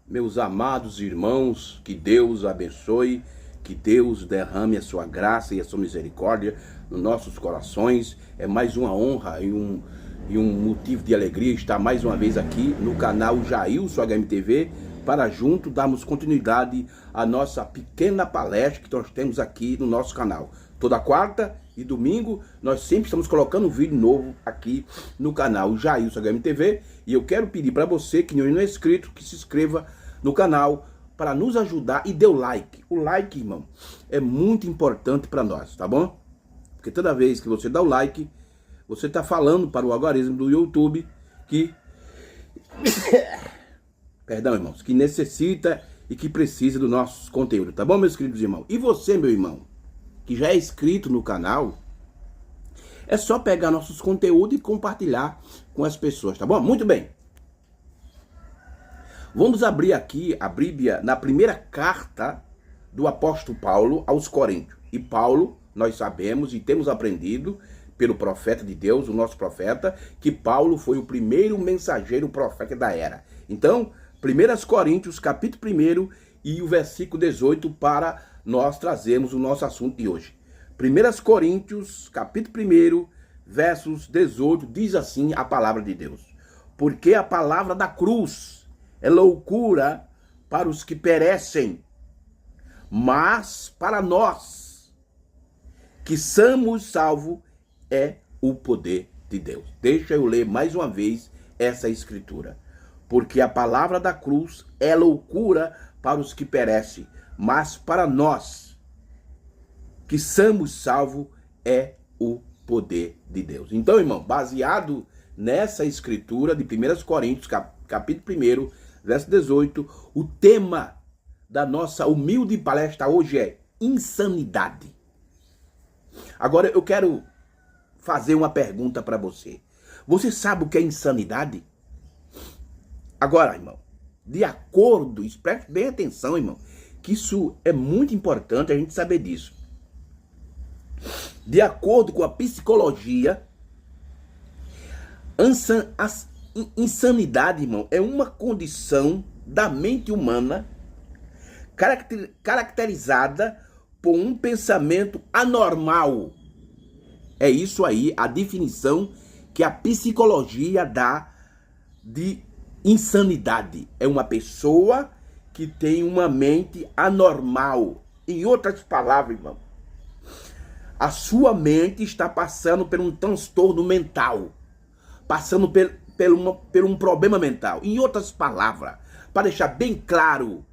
Meus amados irmãos, que Deus abençoe, que Deus derrame a sua graça e a sua misericórdia nos nossos corações. É mais uma honra e um motivo de alegria estar mais uma vez aqui no canal Jailson HMTV para junto darmos continuidade à nossa pequena palestra que nós temos aqui no nosso canal. Toda quarta e domingo nós sempre estamos colocando um vídeo novo aqui no canal Jailson HMTV, e eu quero pedir para você que não é inscrito que se inscreva no canal para nos ajudar e dê o like. O like, irmão, é muito importante para nós, tá bom? Porque toda vez que você dá o like, você está falando para o algoritmo do YouTube que perdão, irmãos, que necessita e que precisa do nosso conteúdo, tá bom, meus queridos irmãos? E você, meu irmão, que já é inscrito no canal, é só pegar nossos conteúdos e compartilhar com as pessoas, tá bom? Muito bem. Vamos abrir aqui a Bíblia na primeira carta do apóstolo Paulo aos Coríntios. E Paulo, nós sabemos e temos aprendido pelo profeta de Deus, o nosso profeta, que Paulo foi o primeiro mensageiro profeta da era. Então, 1 Coríntios, capítulo 1 e o versículo 18 para nós trazermos o nosso assunto de hoje. 1 Coríntios, capítulo 1, versos 18, diz assim a palavra de Deus: porque a palavra da cruz é loucura para os que perecem, mas para nós que somos salvos é o poder de Deus. Deixa eu ler mais uma vez essa escritura. Porque a palavra da cruz é loucura para os que perecem, mas para nós que somos salvos é o poder de Deus. Então, irmão, baseado nessa escritura de 1 Coríntios, capítulo 1, verso 18, o tema da nossa humilde palestra hoje é insanidade. Agora eu quero fazer uma pergunta para você. Você sabe o que é insanidade? Agora, irmão, de acordo, preste bem atenção, irmão, que isso é muito importante a gente saber disso. De acordo com a psicologia, insanidade, irmão, é uma condição da mente humana caracterizada por um pensamento anormal. É isso aí a definição que a psicologia dá de insanidade. É uma pessoa que tem uma mente anormal. Em outras palavras, irmão, a sua mente está passando por um transtorno mental, passando por um problema mental. Em outras palavras, para deixar bem claro,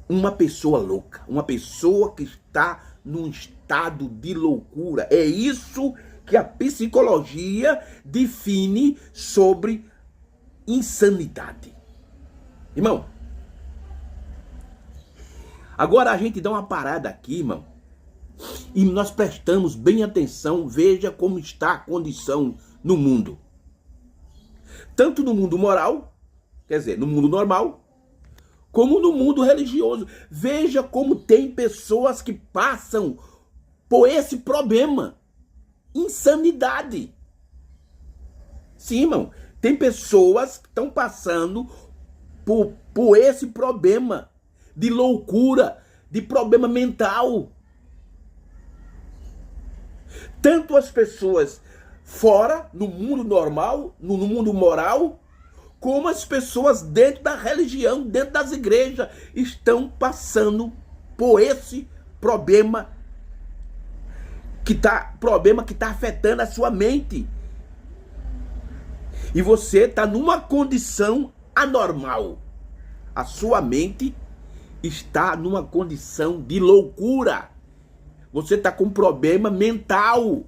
uma pessoa louca, uma pessoa que está num estado de loucura. É isso que a psicologia define sobre insanidade. Irmão, agora a gente dá uma parada aqui, irmão, e nós prestamos bem atenção, veja como está a condição no mundo. Tanto no mundo moral, quer dizer, no mundo normal, como no mundo religioso. Veja como tem pessoas que passam por esse problema. Insanidade. Sim, irmão. Tem pessoas que estão passando por esse problema de loucura, de problema mental. Tanto as pessoas fora, no mundo normal, no mundo moral, como as pessoas dentro da religião, dentro das igrejas, estão passando por esse problema que está afetando a sua mente. E você está numa condição anormal. A sua mente está numa condição de loucura. Você está com problema mental.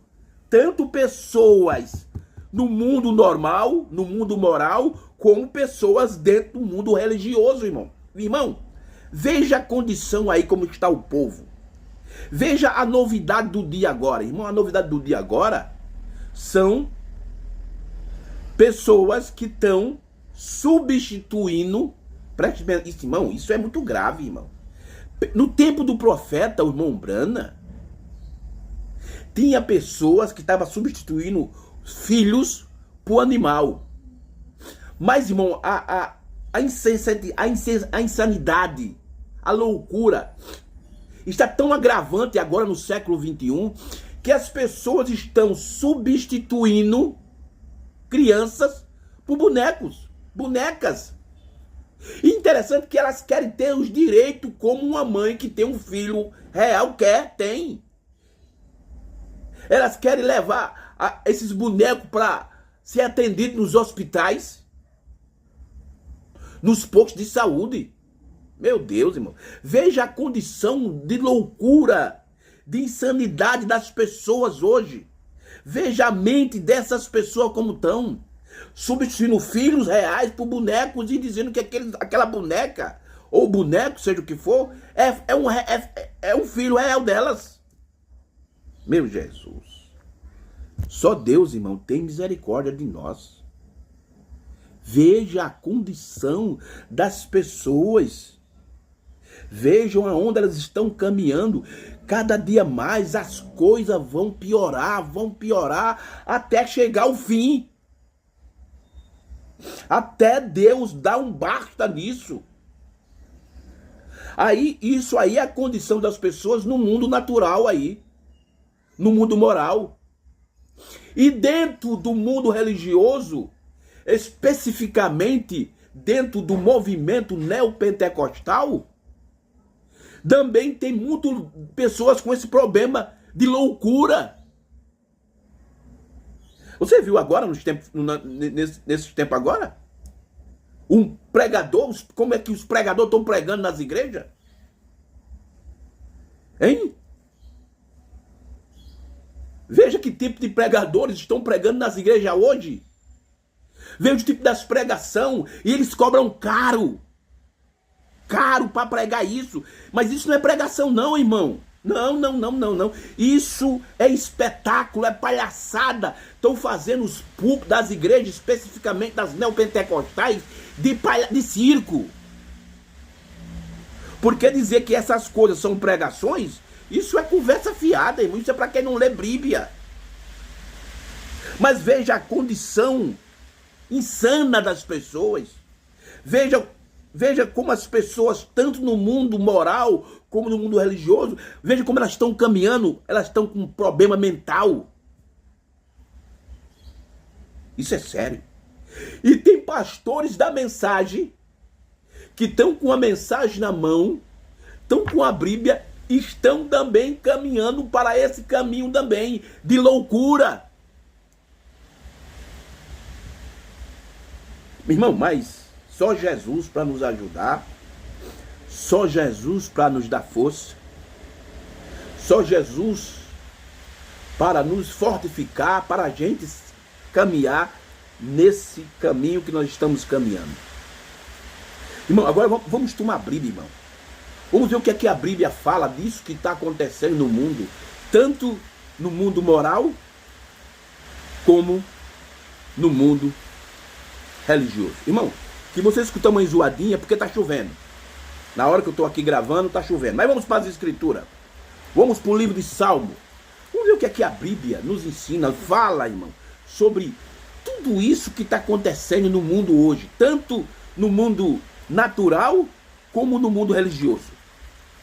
Tanto pessoas no mundo normal, no mundo moral, como pessoas dentro do mundo religioso, irmão. Irmão, veja a condição aí como está o povo. Veja a novidade do dia agora. Irmão, a novidade do dia agora são pessoas que estão substituindo. Preste bem isso, irmão. Isso é muito grave, irmão. No tempo do profeta, o irmão Brana, tinha pessoas que estavam substituindo filhos por animal. Mas, irmão, a insanidade, a loucura, está tão agravante agora no século XXI, que as pessoas estão substituindo crianças por bonecos, bonecas. E interessante que elas querem ter os direitos como uma mãe que tem um filho real tem. Elas querem levar esses bonecos para ser atendidos nos hospitais, nos postos de saúde. Meu Deus, irmão. Veja a condição de loucura, de insanidade das pessoas hoje. Veja a mente dessas pessoas como estão. Substituindo filhos reais por bonecos e dizendo que aquela boneca, ou boneco, seja o que for, é um filho real delas. Meu Jesus. Só Deus, irmão, tem misericórdia de nós. Veja a condição das pessoas. Vejam aonde elas estão caminhando. Cada dia mais as coisas vão piorar, até chegar ao fim. Até Deus dar um basta nisso. Isso aí é a condição das pessoas no mundo natural aí. No mundo moral. E dentro do mundo religioso, especificamente dentro do movimento neopentecostal, também tem muitas pessoas com esse problema de loucura. Você viu agora, nesse tempo agora? Um pregador, como é que os pregadores estão pregando nas igrejas? Hein? Veja que tipo de pregadores estão pregando nas igrejas hoje. Veja o tipo das pregação e eles cobram caro para pregar isso. Mas isso não é pregação não, irmão. Não. Isso é espetáculo, é palhaçada. Estão fazendo os púlpitos das igrejas, especificamente das neopentecostais, de circo. Porque dizer que essas coisas são pregações, isso é conversa fiada, irmão. Isso é para quem não lê Bíblia. Mas veja a condição insana das pessoas. Veja como as pessoas, tanto no mundo moral como no mundo religioso, veja como elas estão caminhando, elas estão com um problema mental. Isso é sério. E tem pastores da mensagem que estão com a mensagem na mão, estão com a Bíblia, estão também caminhando para esse caminho também de loucura. Meu irmão, mas só Jesus para nos ajudar, só Jesus para nos dar força, só Jesus para nos fortificar, para a gente caminhar nesse caminho que nós estamos caminhando. Irmão, agora vamos tomar a Bíblia, irmão. Vamos ver o que é que a Bíblia fala disso que está acontecendo no mundo, tanto no mundo moral, como no mundo religioso. Irmão, que você escuta uma enjoadinha porque está chovendo. Na hora que eu estou aqui gravando, está chovendo. Mas vamos para as escrituras. Vamos para o livro de Salmo. Vamos ver o que é que a Bíblia nos ensina, fala, irmão, sobre tudo isso que está acontecendo no mundo hoje, tanto no mundo natural como no mundo religioso.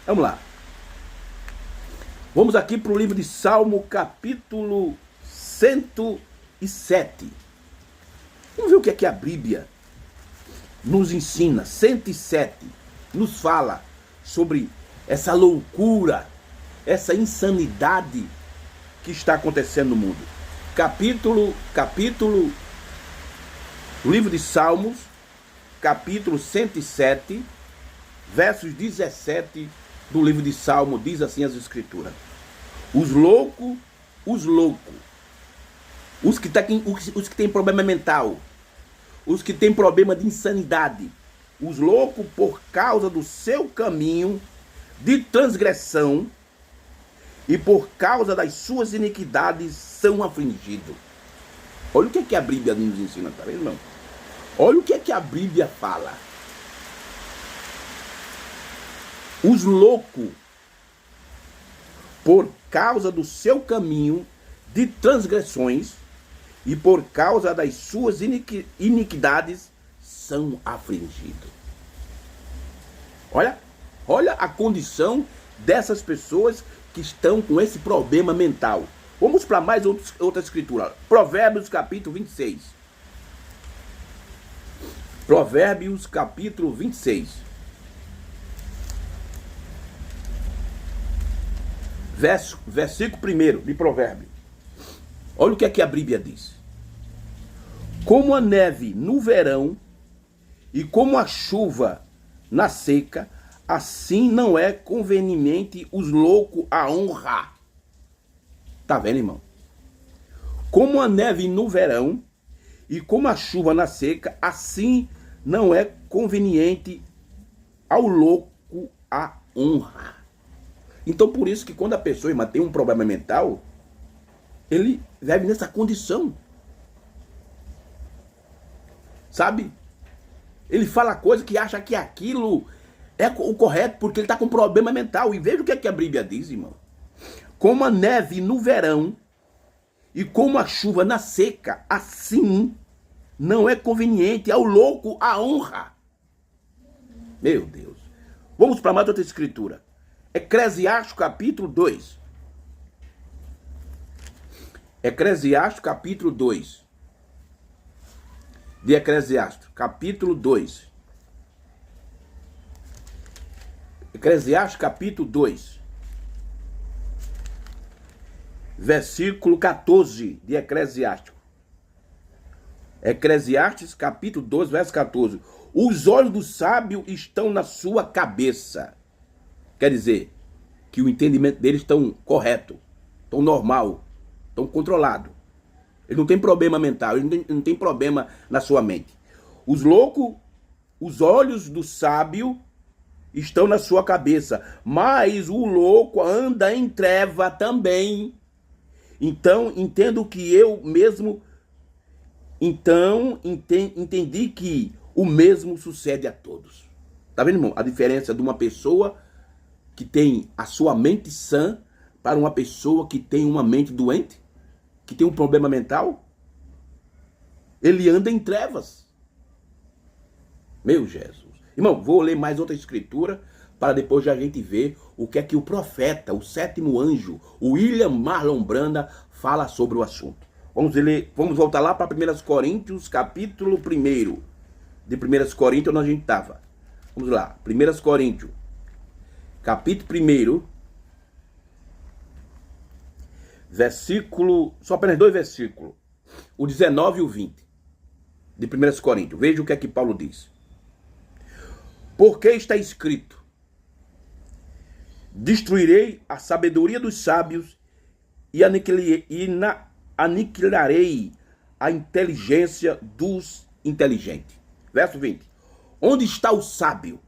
Vamos lá. Vamos aqui para o livro de Salmo, capítulo 107. Vamos ver o que é que a Bíblia nos ensina. 107 nos fala sobre essa loucura, essa insanidade que está acontecendo no mundo. Livro de Salmos, capítulo 107, versos 17 do livro de Salmo, diz assim as escrituras: os loucos, os que têm problema mental, os que têm problema de insanidade, os loucos, por causa do seu caminho de transgressão e por causa das suas iniquidades, são afligidos. Olha o que é que a Bíblia nos ensina, tá vendo, irmão? Olha o que é que a Bíblia fala. Os loucos, por causa do seu caminho de transgressões e por causa das suas iniquidades, são afligidos. Olha a condição dessas pessoas que estão com esse problema mental. Vamos para mais outra escritura. Provérbios capítulo 26. Provérbios capítulo 26. Versículo 1 de Provérbios. Olha o que é que a Bíblia diz. Como a neve no verão e como a chuva na seca, assim não é conveniente os loucos a honrar. Tá vendo, irmão? Como a neve no verão e como a chuva na seca, assim não é conveniente ao louco a honra. Então, por isso que quando a pessoa, irmã, tem um problema mental, ele vive nessa condição. Sabe? Ele fala coisa que acha que aquilo é o correto porque ele está com problema mental. E veja o que é que a Bíblia diz, irmão. Como a neve no verão e como a chuva na seca, assim não é conveniente ao louco a honra. Meu Deus. Vamos para mais outra escritura. Eclesiastes capítulo 2. Eclesiastes capítulo 2. De Eclesiastes capítulo 2. Eclesiastes capítulo 2. Versículo 14 de Eclesiastes. Eclesiastes capítulo 2, verso 14. Os olhos do sábio estão na sua cabeça. Quer dizer, que o entendimento deles estão correto, estão normal, estão controlado. Ele não tem problema mental, ele não tem problema na sua mente. Os loucos, os olhos do sábio estão na sua cabeça, mas o louco anda em treva também. Então, entendo que eu mesmo... Então, entendi que o mesmo sucede a todos. Tá vendo, irmão? A diferença de uma pessoa que tem a sua mente sã para uma pessoa que tem uma mente doente, que tem um problema mental. Ele anda em trevas. Meu Jesus. Irmão, vou ler mais outra escritura para depois a gente ver o que é que o profeta, o sétimo anjo, o William Marlon Branda, fala sobre o assunto. Vamos voltar lá para 1 Coríntios, capítulo 1. De 1 Coríntios, onde a gente estava. Vamos lá. 1 Coríntios, capítulo 1. Versículo... Só apenas 2 versículos. O 19 e o 20. De 1 Coríntios. Veja o que é que Paulo diz. Porque está escrito: destruirei a sabedoria dos sábios e aniquilarei a inteligência dos inteligentes. Verso 20. Onde está o sábio?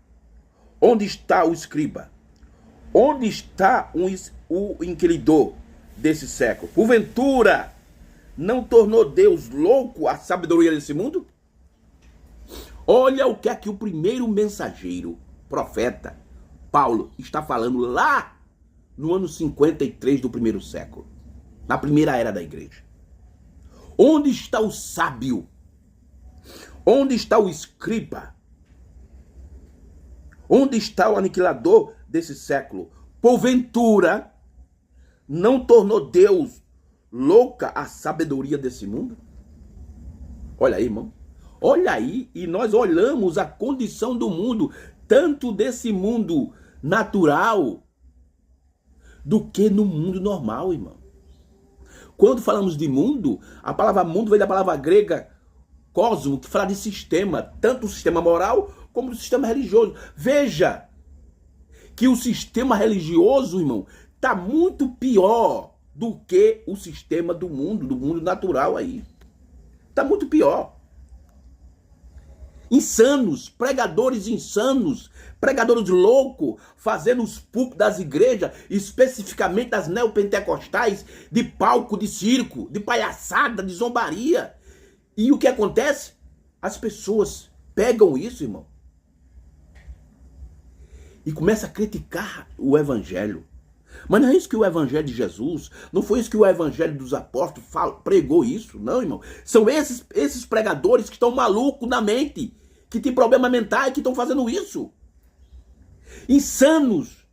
Onde está o escriba? Onde está o inquiridor desse século? Porventura, não tornou Deus louco a sabedoria desse mundo? Olha o que é que o primeiro mensageiro, profeta, Paulo, está falando lá no ano 53 do primeiro século. Na primeira era da igreja. Onde está o sábio? Onde está o escriba? Onde está o aniquilador desse século? Porventura, não tornou Deus louca a sabedoria desse mundo? Olha aí, irmão. Olha aí, e nós olhamos a condição do mundo, tanto desse mundo natural, do que no mundo normal, irmão. Quando falamos de mundo, a palavra mundo vem da palavra grega cosmo, que fala de sistema, tanto o sistema moral como o sistema religioso. Veja que o sistema religioso, irmão, está muito pior do que o sistema do mundo natural aí. Está muito pior. Insanos, pregadores loucos, fazendo os púlpitos das igrejas, especificamente das neopentecostais, de palco, de circo, de palhaçada, de zombaria. E o que acontece? As pessoas pegam isso, irmão, e começam a criticar o evangelho. Mas não é isso que o evangelho de Jesus, não foi isso que o evangelho dos apóstolos pregou isso, não, irmão. São esses pregadores que estão malucos na mente, que têm problemas mentais, que estão fazendo isso. Insanos.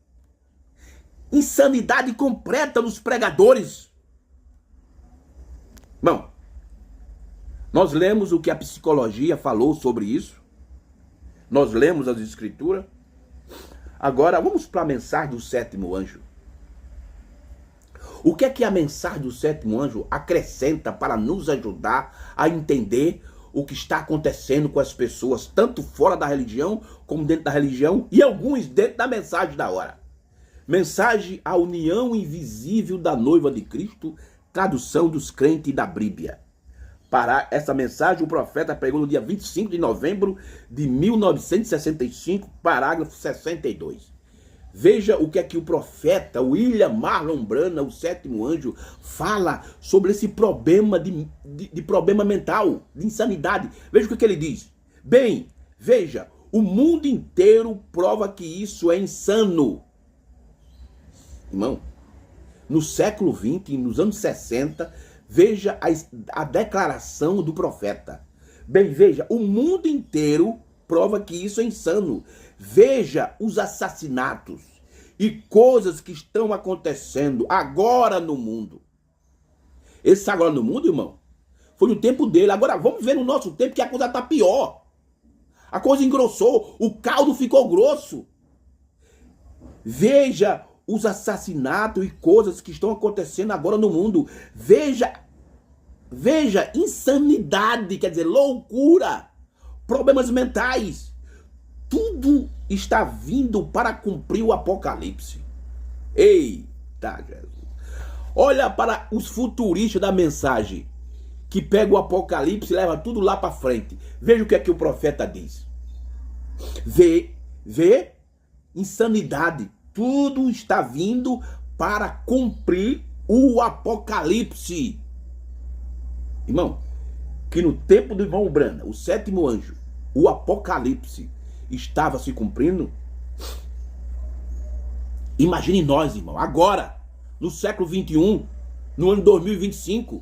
Insanidade completa nos pregadores. Bom, nós lemos o que a psicologia falou sobre isso. Nós lemos as escrituras. Agora, vamos para a mensagem do sétimo anjo. O que é que a mensagem do sétimo anjo acrescenta para nos ajudar a entender o que está acontecendo com as pessoas, tanto fora da religião, como dentro da religião, e alguns dentro da mensagem da hora? Mensagem à união invisível da noiva de Cristo, tradução dos crentes da Bíblia. Para essa mensagem, o profeta pregou no dia 25 de novembro de 1965, parágrafo 62. Veja o que é que o profeta William Marlon Branham, o sétimo anjo, fala sobre esse problema de problema mental, de insanidade. Veja o que ele diz. Bem, veja, o mundo inteiro prova que isso é insano. Irmão, no século XX, nos anos 60, veja a declaração do profeta. Bem, veja, o mundo inteiro prova que isso é insano. Veja os assassinatos e coisas que estão acontecendo agora no mundo. Esse agora no mundo, irmão, foi no tempo dele. Agora vamos ver no nosso tempo que a coisa está pior. A coisa engrossou, o caldo ficou grosso. Veja os assassinatos e coisas que estão acontecendo agora no mundo. Veja insanidade, quer dizer, loucura, problemas mentais. Tudo está vindo para cumprir o Apocalipse. Eita, Jesus. Olha para os futuristas da mensagem, que pega o Apocalipse e leva tudo lá para frente. Veja o que é que o profeta diz. Vê, insanidade. Tudo está vindo para cumprir o Apocalipse. Irmão, que no tempo do irmão Branham, o sétimo anjo, o Apocalipse estava se cumprindo. Imagine nós, irmão, agora, no século 21, no ano 2025.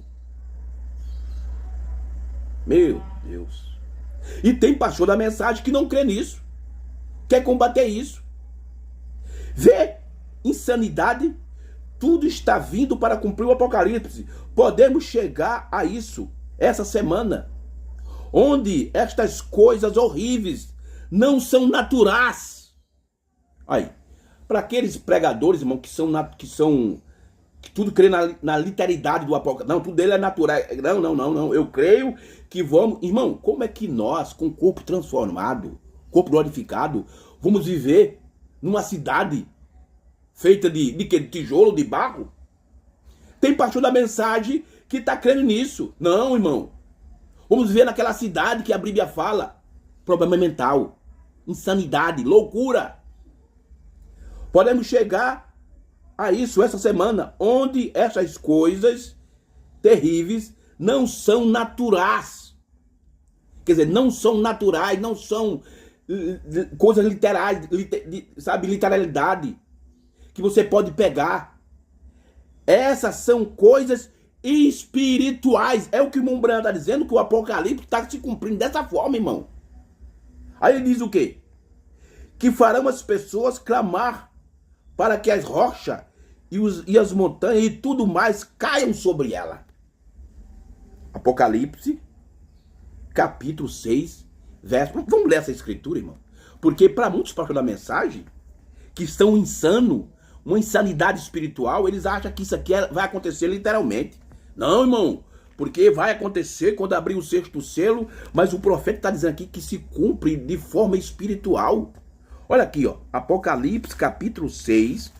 Meu Deus. E tem pastor da mensagem que não crê nisso, quer combater isso. Vê insanidade, tudo está vindo para cumprir o Apocalipse. Podemos chegar a isso essa semana, onde estas coisas horríveis não são naturais. Aí, para aqueles pregadores, irmão, que tudo crê na literalidade do Apocalipse. Não, tudo dele é natural. Não. Eu creio que vamos... Irmão, como é que nós, com o corpo transformado, corpo glorificado, vamos viver numa cidade feita de tijolo, de barro? Tem pastor da mensagem que está crendo nisso. Não, irmão. Vamos viver naquela cidade que a Bíblia fala. Problema mental, insanidade, loucura. Podemos chegar a isso essa semana, onde essas coisas terríveis não são naturais. Quer dizer, não são naturais, não são coisas literais, sabe, literalidade, que você pode pegar. Essas são coisas espirituais. É o que o irmão Branham está dizendo, que o Apocalipse está se cumprindo dessa forma, irmão. Aí ele diz o quê? Que farão as pessoas clamar para que as rochas e as montanhas e tudo mais caiam sobre ela. Apocalipse, capítulo 6, verso... Vamos ler essa escritura, irmão. Porque para muitos pastores da mensagem, que estão insanos, uma insanidade espiritual, eles acham que isso aqui vai acontecer literalmente. Não, irmão, porque vai acontecer quando abrir o sexto selo, mas o profeta está dizendo aqui que se cumpre de forma espiritual. Olha aqui, ó, Apocalipse capítulo 6.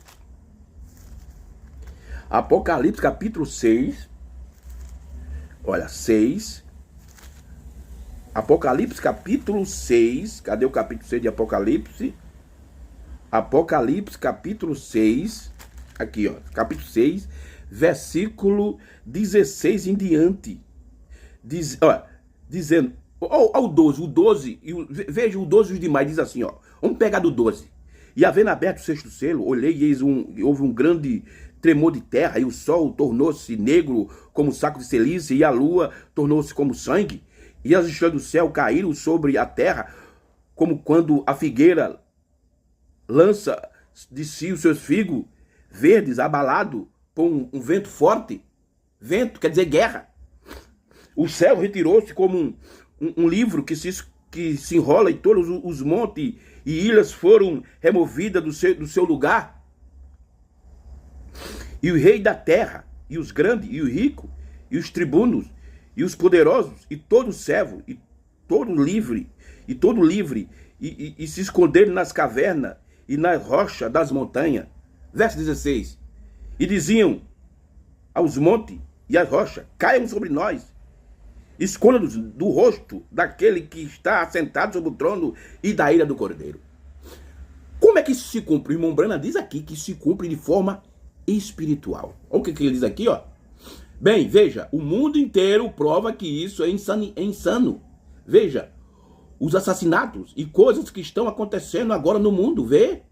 Apocalipse capítulo 6. Olha, 6. Apocalipse capítulo 6. Cadê o capítulo 6 de Apocalipse? Apocalipse capítulo 6. Aqui, ó, capítulo 6, versículo 16 em diante. Dizendo, ao 12, o 12, veja o 12 e os demais, diz assim, ó. Vamos pegar do 12. E havendo aberto o sexto selo, olhei e eis houve um grande tremor de terra, e o sol tornou-se negro como saco de celiça, e a lua tornou-se como sangue, e as estrelas do céu caíram sobre a terra, como quando a figueira lança de si os seus figos verdes, abalado por um vento forte. Vento quer dizer guerra. O céu retirou-se como um livro que se enrola, e todos os montes e ilhas foram removidas do seu lugar. E o rei da terra, e os grandes, e o rico, e os tribunos, e os poderosos, e todo servo, e todo livre, e se esconderam nas cavernas e na rocha das montanhas. Verso 16. E diziam aos montes e às rochas: caiam sobre nós, esconda-nos do rosto daquele que está assentado sobre o trono e da ira do Cordeiro. Como é que isso se cumpre? O irmão Branham diz aqui que se cumpre de forma espiritual. Olha o que ele diz aqui, ó. Bem, veja, o mundo inteiro prova que isso é insano. Veja, os assassinatos e coisas que estão acontecendo agora no mundo, vê?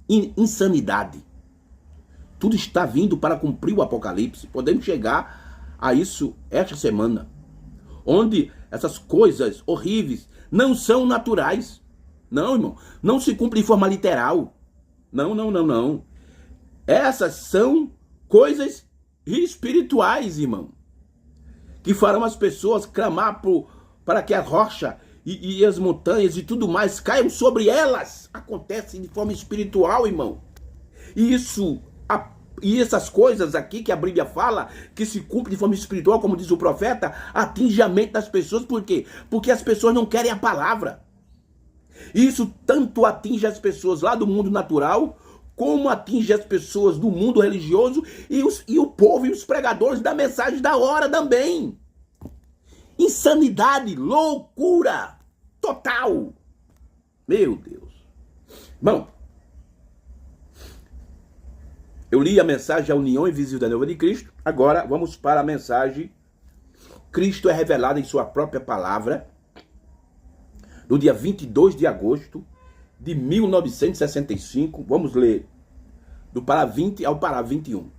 Insanidade. Tudo está vindo para cumprir o Apocalipse. Podemos chegar a isso esta semana, onde essas coisas horríveis não são naturais. Não, irmão, não se cumpre de forma literal. Não. Essas são coisas espirituais, irmão, que farão as pessoas clamar para que a rocha e as montanhas e tudo mais caiam sobre elas. Acontece de forma espiritual, irmão. E essas coisas aqui que a Bíblia fala, que se cumpre de forma espiritual, como diz o profeta, atinge a mente das pessoas. Por quê? Porque as pessoas não querem a palavra. Isso tanto atinge as pessoas lá do mundo natural, como atinge as pessoas do mundo religioso e o povo e os pregadores da mensagem da hora também. Insanidade, loucura total. Meu Deus. Bom, eu li a mensagem A União Invisível da Noiva de Cristo. Agora vamos para a mensagem Cristo é revelado em sua própria palavra, no dia 22 de agosto de 1965. Vamos ler do parágrafo 20 ao parágrafo 21.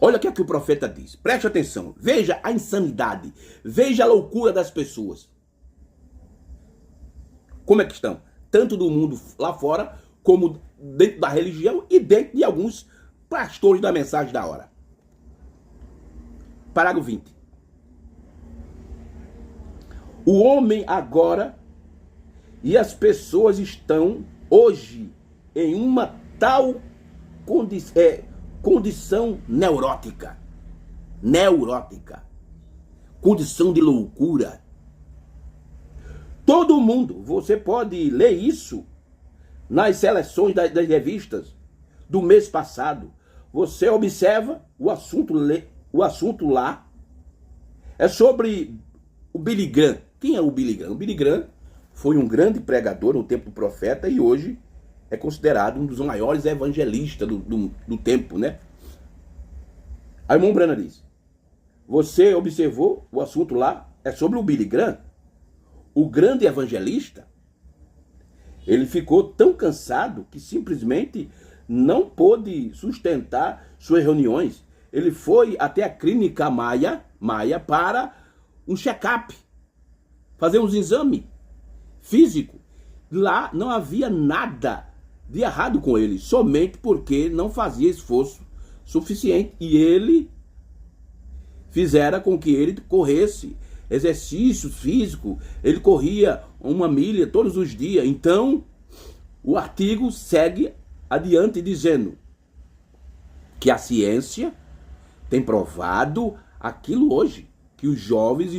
Olha o que o profeta diz. Preste atenção. Veja a insanidade. Veja a loucura das pessoas. Como é que estão? Tanto do mundo lá fora, como dentro da religião e dentro de alguns pastores da mensagem da hora. Parágrafo 20. O homem agora e as pessoas estão hoje em uma tal condição neurótica, condição de loucura. Todo mundo, você pode ler isso nas seleções das revistas do mês passado. Você observa o assunto lá é sobre o Billy Graham. Quem é o Billy Graham? O Billy Graham foi um grande pregador no tempo do profeta e hoje é considerado um dos maiores evangelistas do tempo, né? Aí o irmão Branham diz: você observou o assunto lá? É sobre o Billy Graham, o grande evangelista. Ele ficou tão cansado que simplesmente não pôde sustentar suas reuniões. Ele foi até a clínica Maia para um check-up, fazer uns exames físicos. Lá não havia nada de errado com ele, somente porque não fazia esforço suficiente. E ele fizera com que ele corresse exercícios físicos. Ele corria 1 milha todos os dias. Então, o artigo segue adiante dizendo que a ciência tem provado aquilo hoje, que os jovens,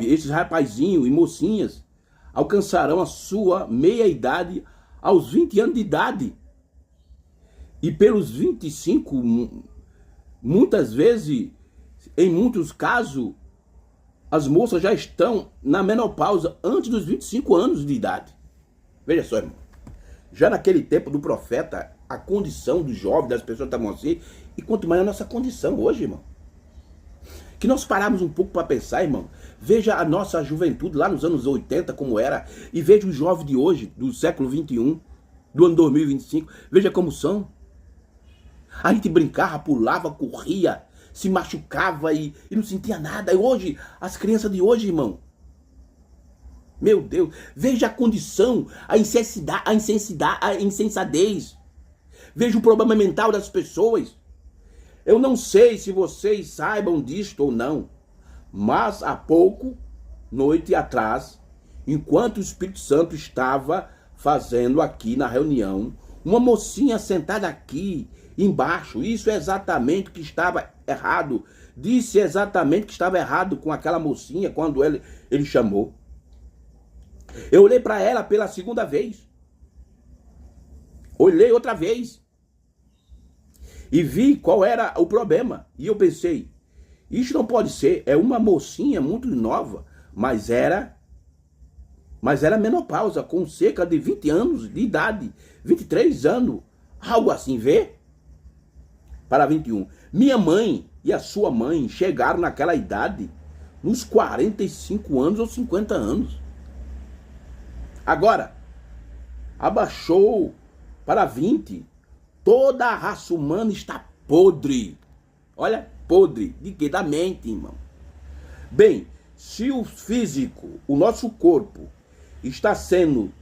esses rapazinhos e mocinhas, alcançarão a sua meia-idade aos 20 anos de idade. E pelos 25, muitas vezes, em muitos casos, as moças já estão na menopausa antes dos 25 anos de idade. Veja só, irmão. Já naquele tempo do profeta, a condição do jovem, das pessoas estavam assim, e quanto mais a nossa condição hoje, irmão. Que nós paramos um pouco para pensar, irmão. Veja a nossa juventude lá nos anos 80 como era, e veja o jovem de hoje, do século 21, do ano 2025, veja como são. A gente brincava, pulava, corria, se machucava e não sentia nada. E hoje, as crianças de hoje, irmão, meu Deus, veja a condição, a insensatez. Veja o problema mental das pessoas. Eu não sei se vocês saibam disto ou não, mas há pouco, noite atrás, enquanto o Espírito Santo estava fazendo aqui na reunião, uma mocinha sentada aqui embaixo, isso é exatamente o que estava errado, disse exatamente o que estava errado com aquela mocinha quando ele chamou. Eu olhei para ela pela segunda vez, olhei outra vez e vi qual era o problema, e eu pensei, isso não pode ser, é uma mocinha muito nova, mas era menopausa, com cerca de 20 anos de idade, 23 anos, algo assim, vê? Para 21. Minha mãe e a sua mãe chegaram naquela idade, nos 45 anos ou 50 anos. Agora, abaixou para 20, toda a raça humana está podre. Olha, podre, de quê? Da mente, irmão. Bem, se o físico, o nosso corpo, está sendo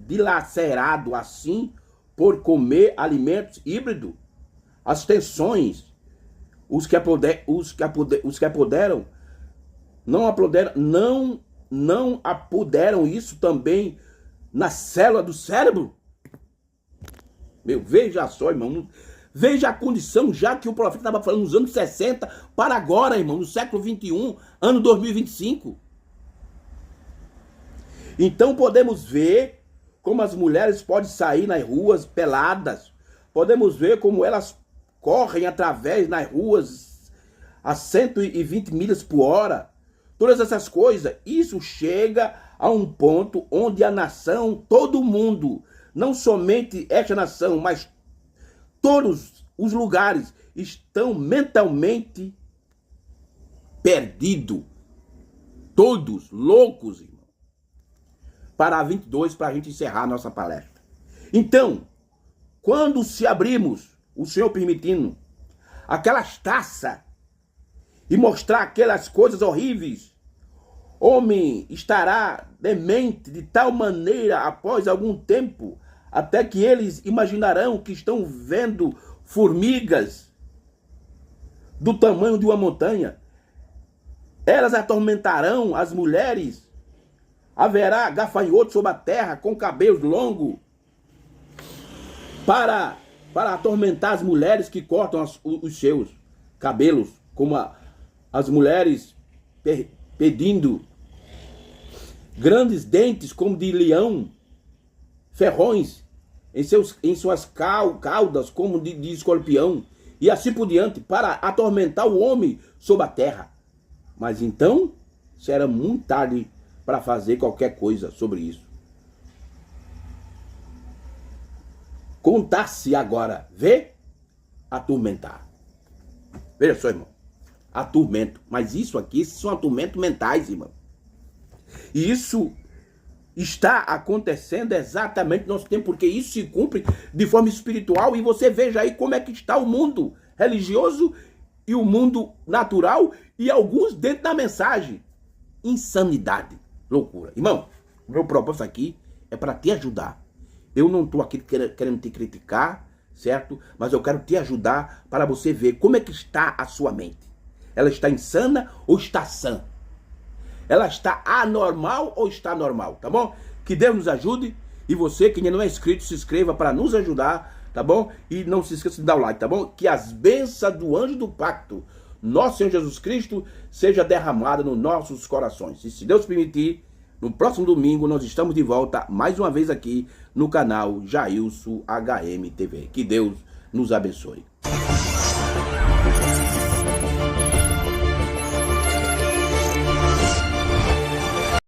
dilacerado assim por comer alimentos híbridos, as tensões, os que apoderam, não apoderam isso também na célula do cérebro. Meu, veja só, irmão, veja a condição já que o profeta estava falando nos anos 60 para agora, irmão, no século 21, ano 2025. Então podemos ver como as mulheres podem sair nas ruas peladas. Podemos ver como elas correm através nas ruas a 120 milhas por hora. Todas essas coisas, isso chega a um ponto onde a nação, todo mundo, não somente esta nação, mas todos os lugares estão mentalmente perdidos. Todos loucos, irmão. Para 22, para a gente encerrar a nossa palestra. Então, quando se abrimos, o Senhor permitindo, aquelas taças e mostrar aquelas coisas horríveis, homem estará demente de tal maneira após algum tempo, até que eles imaginarão que estão vendo formigas do tamanho de uma montanha. Elas atormentarão as mulheres. Haverá gafanhotos sobre a terra com cabelos longos para atormentar as mulheres que cortam os seus cabelos, como as mulheres pedindo grandes dentes como de leão, ferrões em suas caudas como de escorpião, e assim por diante, para atormentar o homem sobre a terra. Mas então será muito tarde para fazer qualquer coisa sobre isso. Contar-se agora, vê? Atormentar. Veja só, irmão. Atormento. Mas isso aqui são atormentos mentais, irmão. E isso está acontecendo exatamente no nosso tempo, porque isso se cumpre de forma espiritual. E você veja aí como é que está o mundo religioso e o mundo natural, e alguns dentro da mensagem. Insanidade. Loucura. Irmão, o meu propósito aqui é para te ajudar. Eu não estou aqui querendo te criticar, certo? Mas eu quero te ajudar para você ver como é que está a sua mente. Ela está insana ou está sã? Ela está anormal ou está normal, tá bom? Que Deus nos ajude. E você que ainda não é inscrito, se inscreva para nos ajudar, tá bom? E não se esqueça de dar o like, tá bom? Que as bênçãos do anjo do pacto, nosso Senhor Jesus Cristo, seja derramada nos nossos corações. E se Deus permitir, no próximo domingo nós estamos de volta mais uma vez aqui no canal Jailson HM TV. Que Deus nos abençoe.